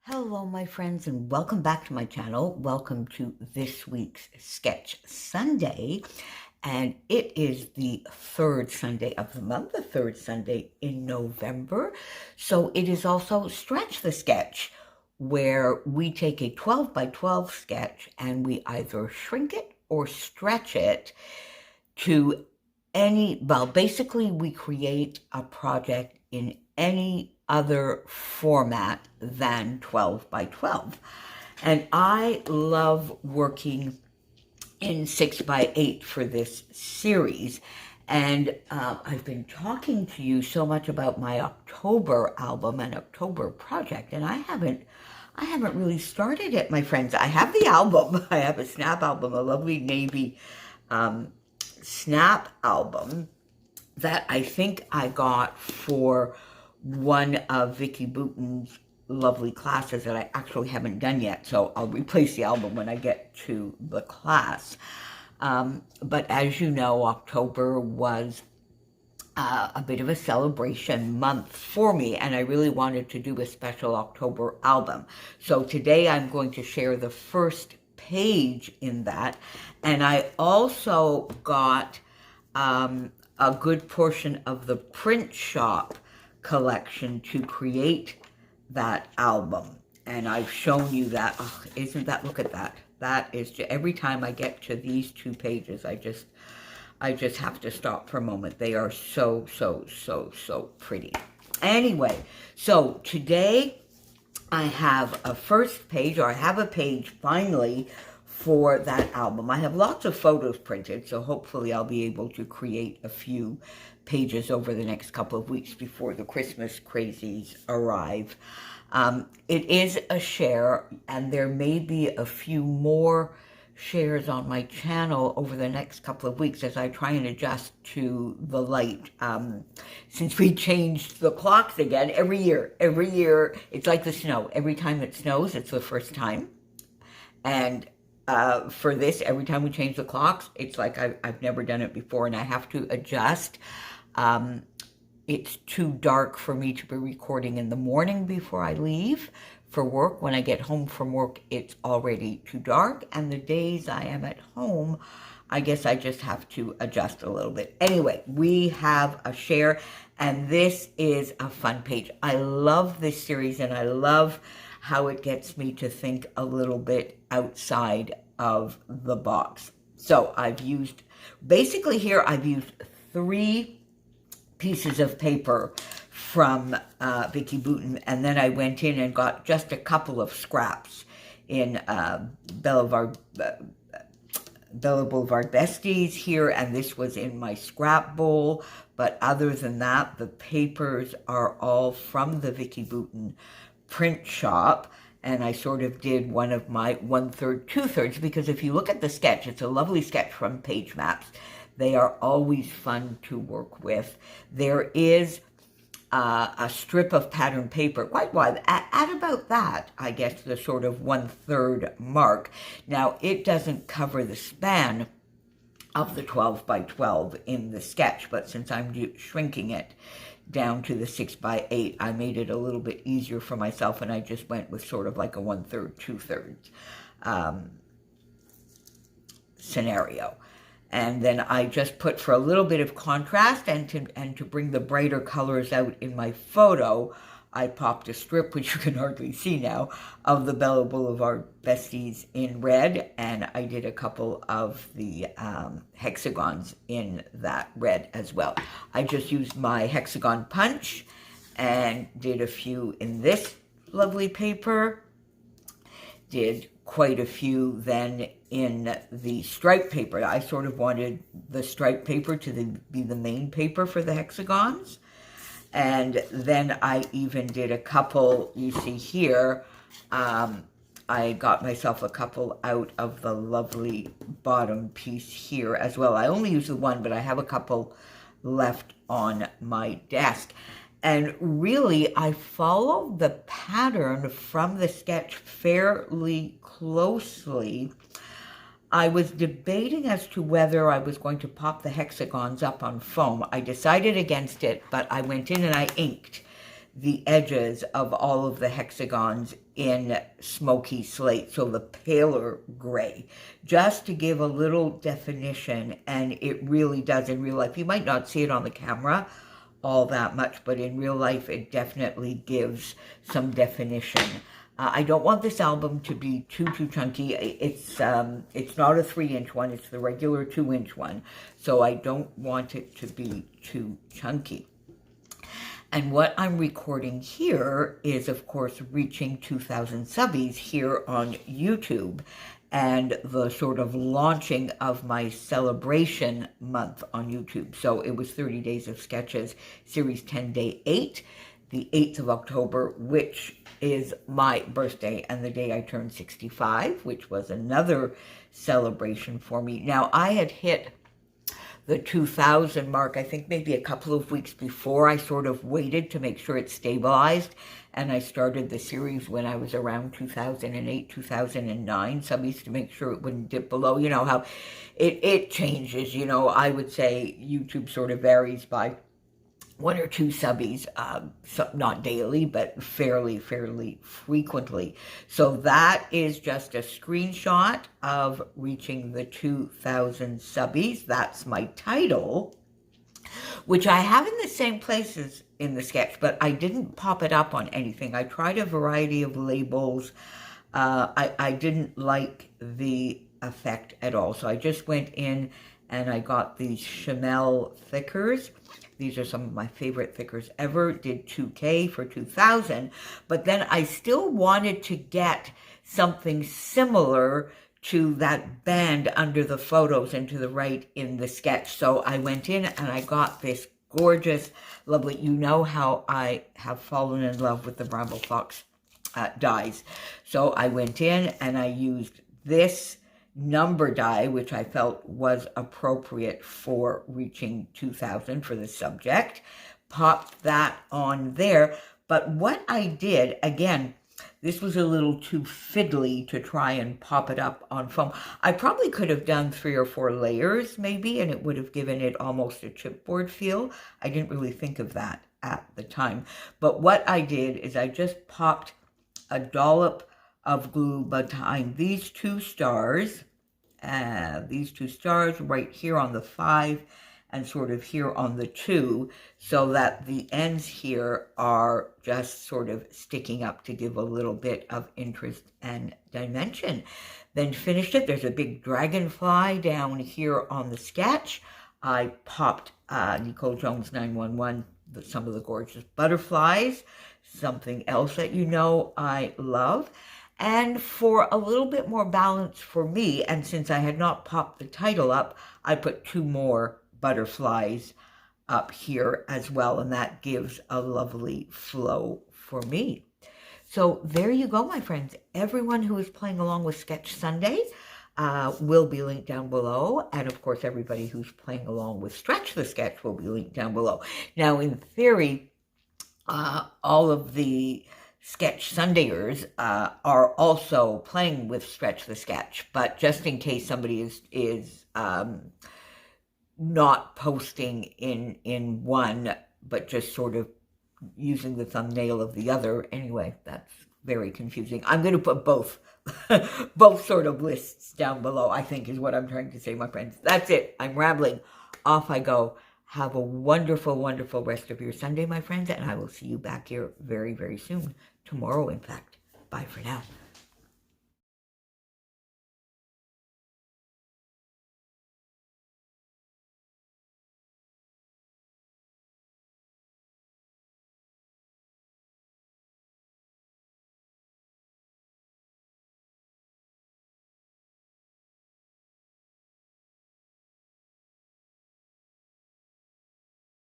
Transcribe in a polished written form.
Hello, my friends, and welcome back to my channel. Welcome to this week's Sketch Sunday. And it is the third Sunday of the month, the third Sunday in November. So it is also Stretch the Sketch, where we take a 12 by 12 sketch and we either shrink it or stretch it to basically we create a project in any other format than 12 by 12. And I love working in 6 by 8 for this series. And I've been talking to you so much about my October album and October project, and I haven't really started it, my friends. I have the album. I have a snap album, a lovely navy snap album that I think I got for one of Vicki Boutin's lovely classes that I actually haven't done yet, so I'll replace the album when I get to the class. But as you know, October was a bit of a celebration month for me, and I really wanted to do a special October album. So today I'm going to share the first page in that, and I also got a good portion of the print shop collection to create that album. And I've shown you that. Oh, isn't that, look at that. That is just, every time I get to these two pages, I just have to stop for a moment. They are so pretty. Anyway, so today I have a first page, or I have a page finally for that album. I have lots of photos printed, so hopefully I'll be able to create a few pages over the next couple of weeks before the Christmas crazies arrive. It is a share, and there may be a few more shares on my channel over the next couple of weeks as I try and adjust to the light. Since we changed the clocks again, every year, it's like the snow. Every time it snows, it's the first time. And for this, every time we change the clocks, it's like I've never done it before, and I have to adjust. It's too dark for me to be recording in the morning before I leave for work. When I get home from work, it's already too dark, and the days I am at home, I guess I just have to adjust a little bit. Anyway, we have a share, and this is a fun page. I love this series, and I love how it gets me to think a little bit outside of the box. So I've used 3 pieces of paper from Vicki Boutin, and then I went in and got just a couple of scraps in Bella Boulevard Besties here, and this was in my scrap bowl. But other than that, the papers are all from the Vicki Boutin print shop, and I sort of did one of my 1/3, 2/3, because if you look at the sketch, it's a lovely sketch from Page Maps. They are always fun to work with. There is a strip of pattern paper, quite wide, at about that, I guess, the sort of 1/3 mark. Now, it doesn't cover the span of the 12 by 12 in the sketch, but since I'm shrinking it down to the 6 by 8, I made it a little bit easier for myself, and I just went with sort of like a 1/3, 2/3 scenario. And then I just put, for a little bit of contrast and to bring the brighter colors out in my photo, I popped a strip, which you can hardly see now, of the Bella Boulevard Besties in red, and I did a couple of the hexagons in that red as well. I just used my hexagon punch and did a few in this lovely paper, did quite a few then in the striped paper. I sort of wanted the striped paper to be the main paper for the hexagons. And then I even did a couple, you see here, I got myself a couple out of the lovely bottom piece here as well. I only used the one, but I have a couple left on my desk. And really, I followed the pattern from the sketch fairly closely. I was debating as to whether I was going to pop the hexagons up on foam. I decided against it, but I went in and I inked the edges of all of the hexagons in smoky slate, so the paler gray, just to give a little definition, and it really does in real life. You might not see it on the camera all that much, but in real life it definitely gives some definition. I don't want this album to be too chunky. It's not a 3-inch one, it's the regular 2-inch one, so I don't want it to be too chunky. And what I'm recording here is, of course, reaching 2,000 subbies here on YouTube, and the sort of launching of my celebration month on YouTube. So it was 30 Days of Sketches, Series 10, Day 8, the 8th of October, which is my birthday and the day I turned 65, which was another celebration for me. Now, I had hit the 2,000 mark, I think maybe a couple of weeks before. I sort of waited to make sure it stabilized, and I started the series when I was around 2008, 2009, subbies, to make sure it wouldn't dip below. You know how it changes, you know. I would say YouTube sort of varies by 1 or 2 subbies, not daily, but fairly frequently. So that is just a screenshot of reaching the 2,000 subbies. That's my title, which I have in the same places in the sketch, but I didn't pop it up on anything. I tried a variety of labels. I didn't like the effect at all, so I just went in and I got these Chamel thickers. These are some of my favorite thickers ever. Did 2K for 2,000, but then I still wanted to get something similar to that band under the photos and to the right in the sketch. So I went in and I got this gorgeous, lovely, you know how I have fallen in love with the Bramble Fox dies. So I went in and I used this number die, which I felt was appropriate for reaching 2,000 for the subject, popped that on there. But what I did, again, this was a little too fiddly to try and pop it up on foam. I probably could have done 3 or 4 layers maybe, and it would have given it almost a chipboard feel. I didn't really think of that at the time. But what I did is I just popped a dollop of glue behind these 2 stars, right here on the 5 and sort of here on the 2, so that the ends here are just sort of sticking up to give a little bit of interest and dimension. Then finished it. There's a big dragonfly down here on the sketch. I popped Nicole Jones 911, some of the gorgeous butterflies, something else that you know I love. And for a little bit more balance for me, and since I had not popped the title up, I put 2 more butterflies up here as well, and that gives a lovely flow for me. So there you go, my friends. Everyone who is playing along with Sketch Sunday will be linked down below, and of course everybody who's playing along with Stretch the Sketch will be linked down below. Now, in theory, all of the Sketch Sundayers are also playing with Stretch the Sketch, but just in case somebody is not posting in one, but just sort of using the thumbnail of the other. Anyway, that's very confusing. I'm going to put both sort of lists down below, I think is what I'm trying to say, my friends. That's it. I'm rambling. Off I go. Have a wonderful, wonderful rest of your Sunday, my friends, and I will see you back here very, very soon. Tomorrow, in fact. Bye for now.